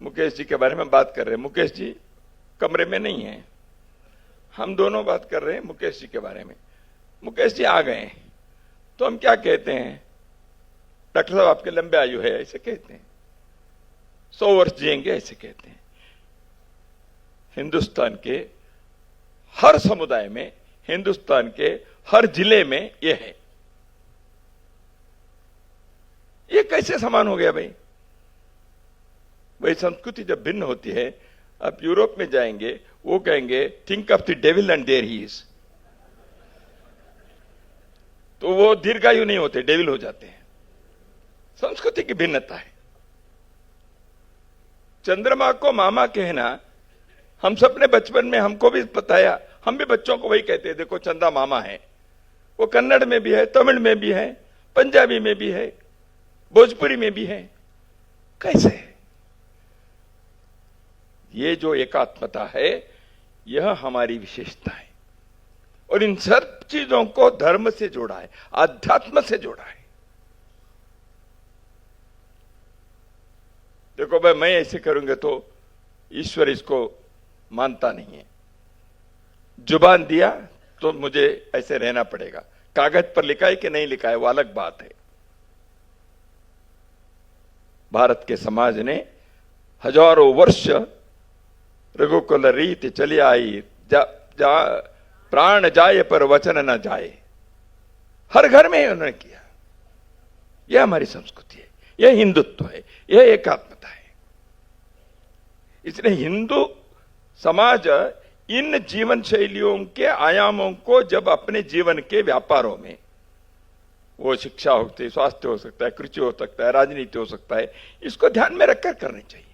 मुकेश जी के बारे में बात कर रहे हैं। मुकेश जी कमरे में नहीं है, हम दोनों बात कर रहे हैं मुकेश जी के बारे में। मुकेश जी आ गए तो हम क्या कहते हैं? डॉक्टर साहब आपके लंबे आयु है, ऐसे कहते हैं। 100 वर्ष जिएंगे, ऐसे कहते हैं। हिंदुस्तान के हर समुदाय में, हिंदुस्तान के हर जिले में यह है। ये कैसे समान हो गया भाई? भाई संस्कृति जब भिन्न होती है, आप यूरोप में जाएंगे, वो कहेंगे think of the devil and there he is. तो वो दीर्घायु नहीं होते, डेविल हो जाते हैं। संस्कृति की भिन्नता है। चंद्रमा को मामा कहना, हम सबने बचपन में हमको भी बताया, हम भी बच्चों को वही कहते हैं, देखो चंदा मामा है। वो कन्नड़ में भी है, तमिल में भी है, पंजाबी में भी है, भोजपुरी में भी है। कैसे? ये जो एकात्मता है, यह हमारी विशेषता है। और इन सब चीजों को धर्म से जोड़ा है, आध्यात्म से जोड़ा है। देखो भाई, मैं ऐसे करूंगा तो ईश्वर इसको मानता नहीं है। जुबान दिया तो मुझे ऐसे रहना पड़ेगा। कागज पर लिखा है कि नहीं लिखा है, वो अलग बात है। भारत के समाज ने हजारों वर्ष रघुकुल रीति चली आई, प्राण जाए पर वचन न जाए। हर घर में उन्होंने किया। यह हमारी संस्कृति है, यह हिंदुत्व है, यह एकात्मता है। इसलिए हिंदू समाज इन जीवन शैलियों के आयामों को जब अपने जीवन के व्यापारों में, वो शिक्षा हो सकती है, स्वास्थ्य हो सकता है, कृषि हो सकता है, राजनीति हो सकता है, इसको ध्यान में रखकर करनी चाहिए।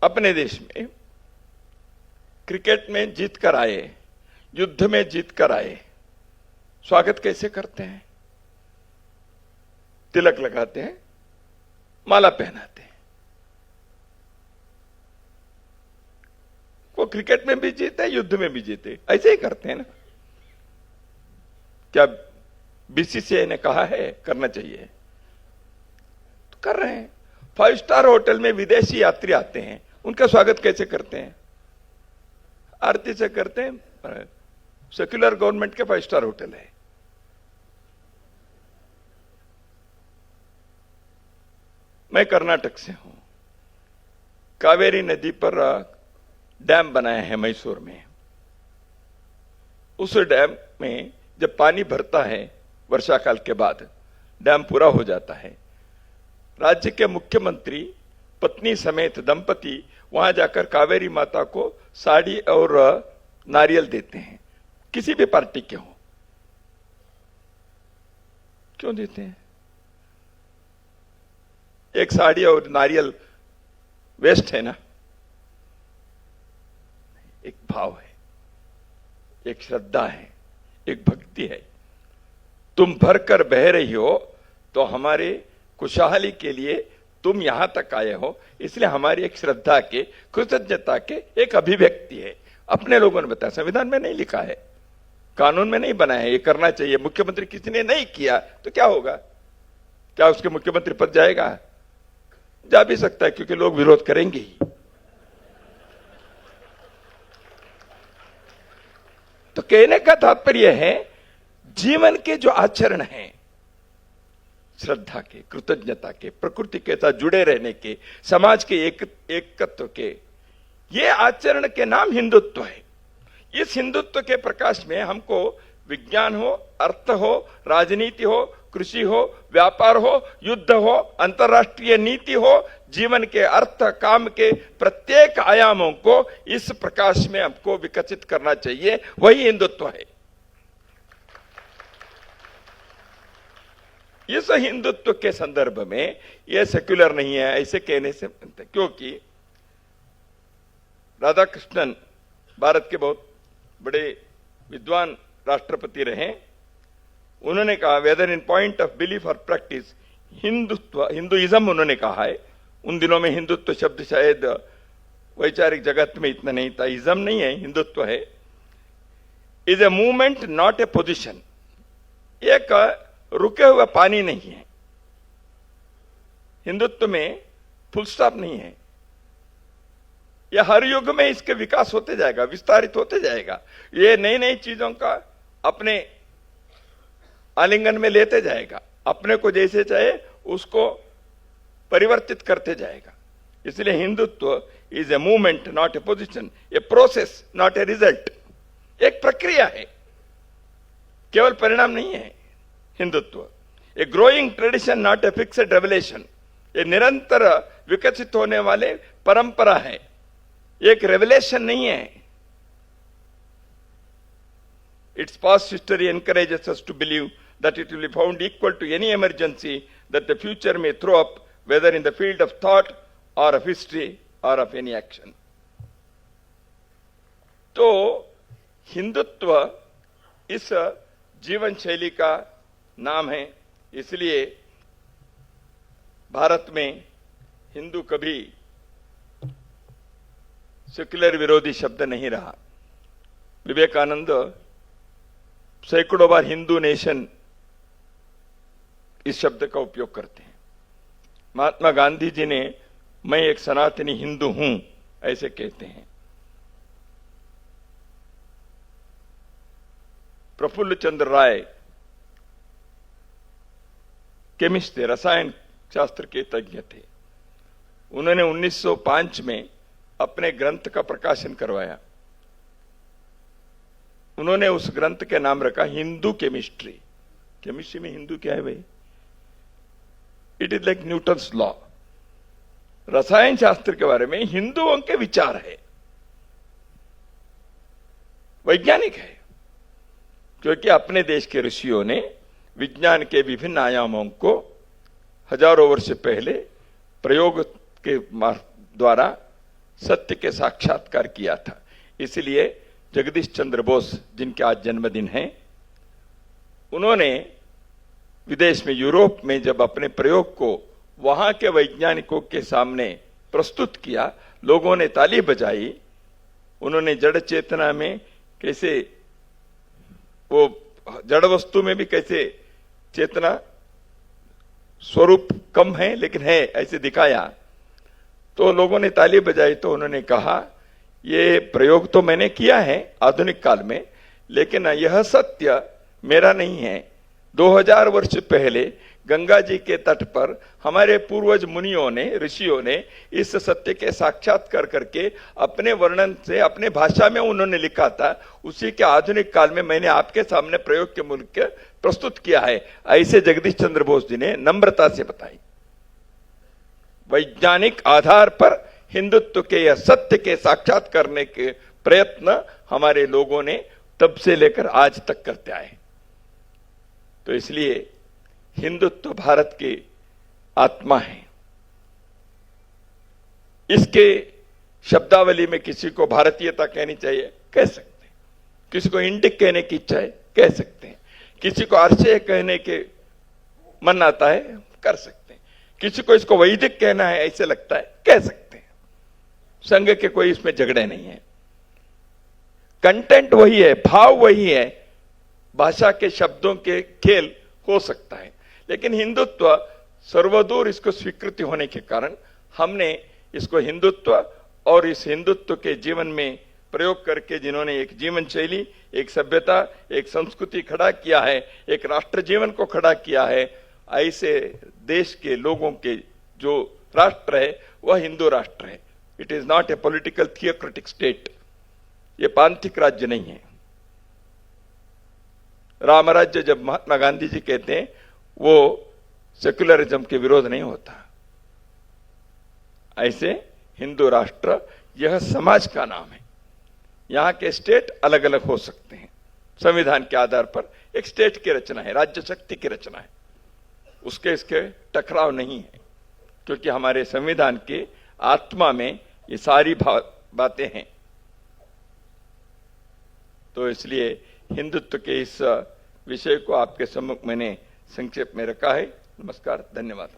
अपने देश में क्रिकेट में जीत कर आए, युद्ध में जीत कर आए, स्वागत कैसे करते हैं? तिलक लगाते हैं, माला पहनाते हैं। वो क्रिकेट में भी जीते, युद्ध में भी जीते, ऐसे ही करते हैं ना। क्या बीसीसीआई ने कहा है करना चाहिए? तो कर रहे हैं। 5 स्टार होटल में विदेशी यात्री आते हैं, उनका स्वागत कैसे करते हैं? आरती से करते हैं। सेक्युलर गवर्नमेंट के 5 स्टार होटल है। मैं कर्नाटक से हूं। कावेरी नदी पर डैम बनाया है मैसूर में। उस डैम में जब पानी भरता है वर्षा काल के बाद, डैम पूरा हो जाता है, राज्य के मुख्यमंत्री पत्नी समेत दंपति वहां जाकर कावेरी माता को साड़ी और नारियल देते हैं, किसी भी पार्टी के हो। क्यों देते हैं? एक साड़ी और नारियल वेस्ट है ना? एक भाव है, एक श्रद्धा है, एक भक्ति है। तुम भरकर बह रही हो तो हमारे खुशहाली के लिए तुम यहां तक आए हो, इसलिए हमारी एक श्रद्धा के, कृतज्ञता के एक अभिव्यक्ति है। अपने लोगों ने बताया, संविधान में नहीं लिखा है, कानून में नहीं बनाया है, ये करना चाहिए। मुख्यमंत्री किसी ने नहीं किया तो क्या होगा? क्या उसके मुख्यमंत्री पद जाएगा? जा भी सकता है, क्योंकि लोग विरोध करेंगे ही। तो कहने का तात्पर्य है, जीवन के जो आचरण हैं, श्रद्धा के, कृतज्ञता के, प्रकृति के साथ जुड़े रहने के, समाज के एकत्व के, ये आचरण के नाम हिंदुत्व है। इस हिंदुत्व के प्रकाश में हमको विज्ञान हो, अर्थ हो, राजनीति हो, कृषि हो, व्यापार हो, युद्ध हो, अंतरराष्ट्रीय नीति हो, जीवन के अर्थ, काम के प्रत्येक आयामों को इस प्रकाश में हमको विकसित करना चाहिए। वही हिंदुत्व है। इस हिंदुत्व के संदर्भ में यह सेक्युलर नहीं है ऐसे कहने से, क्योंकि राधाकृष्णन भारत के बहुत बड़े विद्वान राष्ट्रपति रहे। उन्होंने कहा, whether in point of belief और प्रैक्टिस, हिंदुत्व, हिंदुइज्म उन्होंने कहा है। उन दिनों में हिंदुत्व शब्द शायद वैचारिक जगत में इतना नहीं था, इज्म नहीं है, हिंदुत्व है। Is a movement not a position, एक रुके हुआ पानी नहीं है। हिंदुत्व में फुल स्टॉप नहीं है। यह हर युग में इसके विकास होते जाएगा, विस्तारित होते जाएगा। ये नई नई चीजों का अपने आलिंगन में लेते जाएगा, अपने को जैसे चाहे उसको परिवर्तित करते जाएगा। इसलिए Hindutva is a movement not a position, a process not a result. एक प्रक्रिया है, केवल परिणाम नहीं है। Hindutva a growing tradition not a fixed revelation, ये निरंतर विकसित होने वाले परंपरा है, एक रेवलेशन नहीं है। Its past history encourages us to believe that it will be found equal to any emergency that the future may throw up, whether in the field of thought or of history or of any action. तो हिंदुत्व इस जीवन शैली का नाम है। इसलिए भारत में हिंदू कभी सेक्युलर विरोधी शब्द नहीं रहा। विवेकानंद सैकड़ों बार हिंदू नेशन इस शब्द का उपयोग करते हैं। महात्मा गांधी जी ने मैं एक सनातनी हिंदू हूं ऐसे कहते हैं। प्रफुल्ल चंद्र राय केमिस्ट थे, रसायन शास्त्र के तज्ञ थे। उन्होंने 1905 में अपने ग्रंथ का प्रकाशन करवाया। उन्होंने उस ग्रंथ के नाम रखा हिंदू केमिस्ट्री। केमिस्ट्री में हिंदू क्या है भाई? It is like Newton's law. रसायन शास्त्र के बारे में हिंदुओं के विचार है, वैज्ञानिक है, क्योंकि अपने देश के ऋषियों ने विज्ञान के विभिन्न आयामों को हजारों वर्ष पहले प्रयोग के द्वारा सत्य के साक्षात्कार किया था। इसलिए जगदीश चंद्र बोस, जिनके आज जन्मदिन है, उन्होंने विदेश में, यूरोप में जब अपने प्रयोग को वहां के वैज्ञानिकों के सामने प्रस्तुत किया, लोगों ने ताली बजाई। उन्होंने जड़ चेतना में कैसे, वो जड़ वस्तु में भी कैसे चेतना स्वरूप कम है लेकिन है, ऐसे दिखाया। तो लोगों ने ताली बजाई। तो उन्होंने कहा, ये प्रयोग तो मैंने किया है आधुनिक काल में, लेकिन यह सत्य मेरा नहीं है। 2000 वर्ष पहले गंगा जी के तट पर हमारे पूर्वज मुनियों ने, ऋषियों ने इस सत्य के साक्षात्कार करके अपने वर्णन से, अपने भाषा में उन्होंने लिखा था। उसी के आधुनिक काल में मैंने आपके सामने प्रयोग के मूल्य प्रस्तुत किया है। ऐसे जगदीश चंद्र बोस जी ने नम्रता से बताई। वैज्ञानिक आधार पर हिंदुत्व के या सत्य के साक्षात करने के प्रयत्न हमारे लोगों ने तब से लेकर आज तक करते आए। तो इसलिए हिंदुत्व भारत की आत्मा है। इसके शब्दावली में किसी को भारतीयता कहनी चाहिए, कह सकते हैं। किसी को इंडिक कहने की इच्छा है, कह सकते हैं। किसी को आर्षेय कहने के मन आता है, कर सकते हैं। किसी को इसको वैदिक कहना है ऐसे लगता है, कह सकते हैं। संघ के कोई इसमें झगड़े नहीं है। कंटेंट वही है, भाव वही है। भाषा के शब्दों के खेल हो सकता है, लेकिन हिंदुत्व सर्वदूर इसको स्वीकृति होने के कारण हमने इसको हिंदुत्व और इस हिंदुत्व के जीवन में प्रयोग करके, जिन्होंने एक जीवन शैली, एक सभ्यता, एक संस्कृति खड़ा किया है, एक राष्ट्र जीवन को खड़ा किया है, ऐसे देश के लोगों के जो राष्ट्र है वह हिंदू राष्ट्र है। It is not a political theocratic state. ये पांथिक राज्य नहीं है। रामराज्य जब महात्मा गांधी जी कहते हैं, वो सेक्युलरिज्म के विरोध नहीं होता। ऐसे हिंदू राष्ट्र यह समाज का नाम है। यहां के स्टेट अलग अलग हो सकते हैं। संविधान के आधार पर एक स्टेट की रचना है, राज्य शक्ति की रचना है, उसके इसके टकराव नहीं है, क्योंकि हमारे संविधान की आत्मा में ये सारी बातें हैं। तो इसलिए हिंदुत्व के इस विषय को आपके सम्मुख मैंने संक्षेप में रखा है। नमस्कार, धन्यवाद।